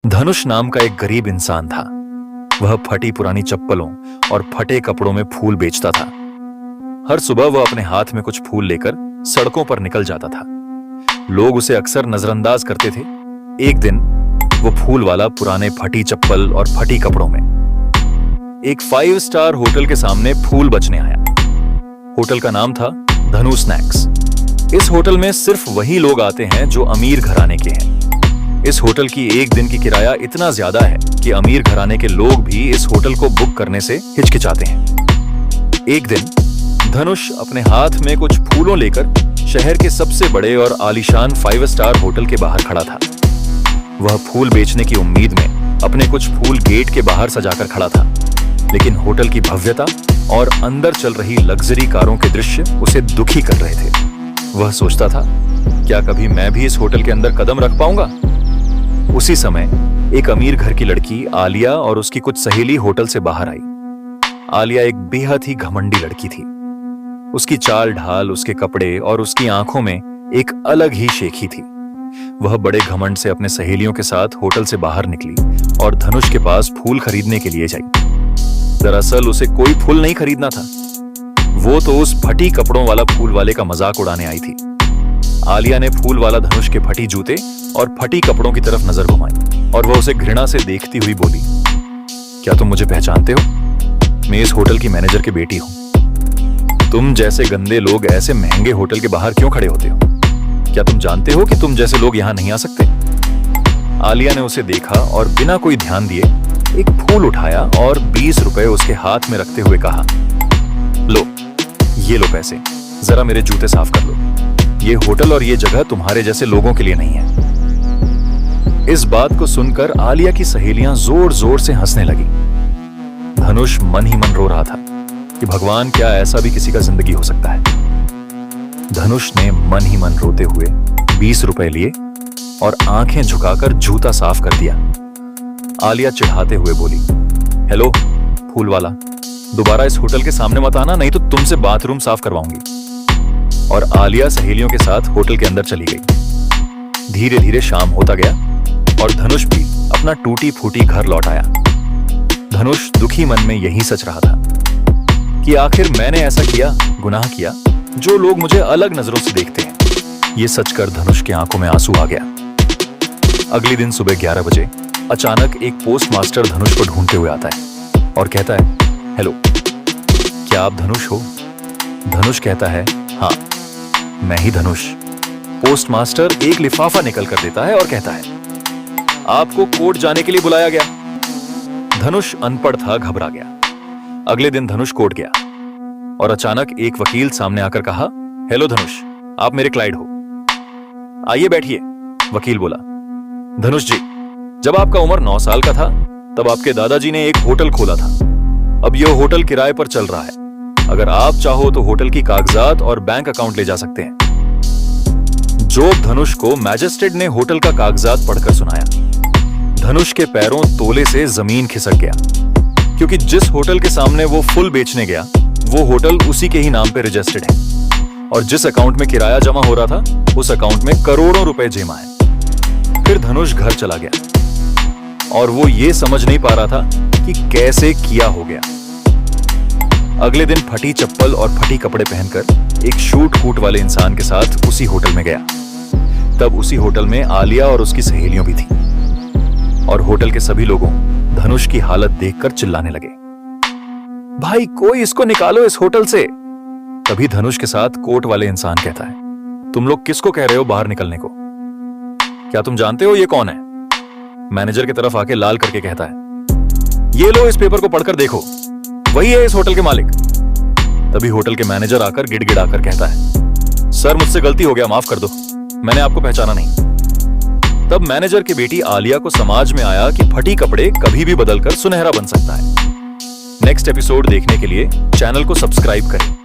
धनुष नाम का एक गरीब इंसान था। वह फटी पुरानी चप्पलों और फटे कपड़ों में फूल बेचता था। हर सुबह वह अपने हाथ में कुछ फूल लेकर सड़कों पर निकल जाता था। लोग उसे अक्सर नजरअंदाज करते थे। एक दिन वो फूल वाला पुराने फटी चप्पल और फटी कपड़ों में एक 5 स्टार होटल के सामने फूल बचने आया। होटल का नाम था धनु स्नैक्स। इस होटल में सिर्फ वही लोग आते हैं जो अमीर घराने के हैं। इस होटल की एक दिन की किराया इतना ज्यादा है कि अमीर घराने के लोग भी इस होटल को बुक करने से हिचकिचाते हैं। एक दिन धनुष अपने हाथ में कुछ फूलों लेकर शहर के सबसे बड़े और आलीशान 5 स्टार होटल के बाहर खड़ा था। वह फूल बेचने की उम्मीद में अपने कुछ फूल गेट के बाहर सजाकर खड़ा था, लेकिन होटल की भव्यता और अंदर चल रही लग्जरी कारों के दृश्य उसे दुखी कर रहे थे। वह सोचता था, क्या कभी मैं भी इस होटल के अंदर कदम रख पाऊंगा? उसी समय एक अमीर घर की लड़की आलिया और उसकी कुछ सहेली होटल से बाहर आई। आलिया एक बेहद ही घमंडी लड़की थी। उसकी चाल ढाल, उसके कपड़े और उसकी आंखों में एक अलग ही शेखी थी। वह बड़े घमंड से अपने सहेलियों के साथ होटल से बाहर निकली और धनुष के पास फूल खरीदने के लिए जाई। दरअसल उसे कोई फूल नहीं खरीदना था। वो तो उस फटी कपड़ों वाला फूल वाले का मजाक उड़ाने आई थी। आलिया ने फूल वाला धनुष के फटी जूते और फटी कपड़ों की तरफ नजर घुमाई और वह उसे घृणा से देखती हुई बोली, क्या तुम मुझे पहचानते हो? मैं इस होटल की मैनेजर की बेटी हूं। तुम जैसे गंदे लोग ऐसे महंगे होटल के बाहर क्यों खड़े होते हो? क्या तुम जानते हो कि तुम जैसे लोग यहां नहीं आ सकते? आलिया ने उसे देखा और बिना कोई ध्यान दिए एक फूल उठाया और 20 रुपए उसके हाथ में रखते हुए कहा, लो, ये लो पैसे, जरा मेरे जूते साफ कर लो। ये होटल और ये जगह तुम्हारे जैसे लोगों के लिए नहीं है। इस बात को सुनकर आलिया की सहेलियां जोर जोर से हंसने लगी। धनुष मन ही मन रो रहा था कि भगवान, क्या ऐसा भी किसी का जिंदगी हो सकता है। धनुष ने मन ही मन रोते हुए 20 रुपए लिए और आंखें झुकाकर जूता साफ कर दिया। आलिया चिढ़ाते हुए बोली, हेलो फूल वाला, दोबारा इस होटल के सामने मत आना, नहीं तो तुमसे बाथरूम साफ करवाऊंगी। और आलिया सहेलियों के साथ होटल के अंदर चली गई। धीरे धीरे शाम होता गया और धनुष भी अपना टूटी फूटी घर लौट आया। धनुष दुखी मन में यही सोच रहा था कि आखिर मैंने ऐसा किया, गुनाह किया, जो लोग मुझे अलग नजरों से देखते हैं। ये सोचकर धनुष की आंखों में आंसू आ गया। अगले दिन सुबह 11 बजे अचानक एक पोस्ट मास्टर धनुष को ढूंढते हुए आता है और कहता है, हेलो, क्या आप धनुष हो? धनुष कहता है, हाँ, मैं ही धनुष। पोस्ट मास्टर एक लिफाफा निकल कर देता है और कहता है, आपको कोर्ट जाने के लिए बुलाया गया। धनुष अनपढ़ था, घबरा गया। अगले दिन धनुष कोर्ट गया और अचानक एक वकील सामने आकर कहा, हेलो धनुष, आप मेरे क्लाइंट हो, आइए बैठिए। वकील बोला, धनुष जी, जब आपका उम्र 9 साल का था तब आपके दादाजी ने एक होटल खोला था। अब यह होटल किराए पर चल रहा है। अगर आप चाहो तो होटल की कागजात और बैंक अकाउंट ले जा सकते हैं। जोग धनुष को मैजिस्ट्रेट ने होटल का कागजात पढ़कर सुनाया। धनुष के पैरों तोले से जमीन खिसक गया, क्योंकि जिस होटल के सामने वो फूल बेचने गया वो होटल उसी के ही नाम पे रजिस्टर्ड है और जिस अकाउंट में किराया जमा हो रहा था उस अकाउंट में करोड़ों रुपए जमा है। फिर धनुष घर चला गया और वो ये समझ नहीं पा रहा था कि कैसे किया हो गया। अगले दिन फटी चप्पल और फटी कपड़े पहनकर एक शूट कूट वाले इंसान के साथ उसी होटल में गया। तब उसी होटल में आलिया और उसकी सहेलियां भी थीं और होटल के सभी लोगों धनुष की हालत देखकर चिल्लाने लगे, भाई कोई इसको निकालो इस होटल से। तभी धनुष के साथ कोट वाले इंसान कहता है, तुम लोग किसको कह रहे हो बाहर निकलने को? क्या तुम जानते हो ये कौन है? मैनेजर की तरफ आके लाल करके कहता है, ये लो, इस पेपर को पढ़कर देखो, वही है इस होटल के मालिक। तभी होटल के मैनेजर आकर गिड़गिड़ाकर कहता है, सर मुझसे गलती हो गया, माफ कर दो, मैंने आपको पहचाना नहीं। तब मैनेजर की बेटी आलिया को समझ में आया कि फटी कपड़े कभी भी बदलकर सुनहरा बन सकता है। नेक्स्ट एपिसोड देखने के लिए चैनल को सब्सक्राइब करें।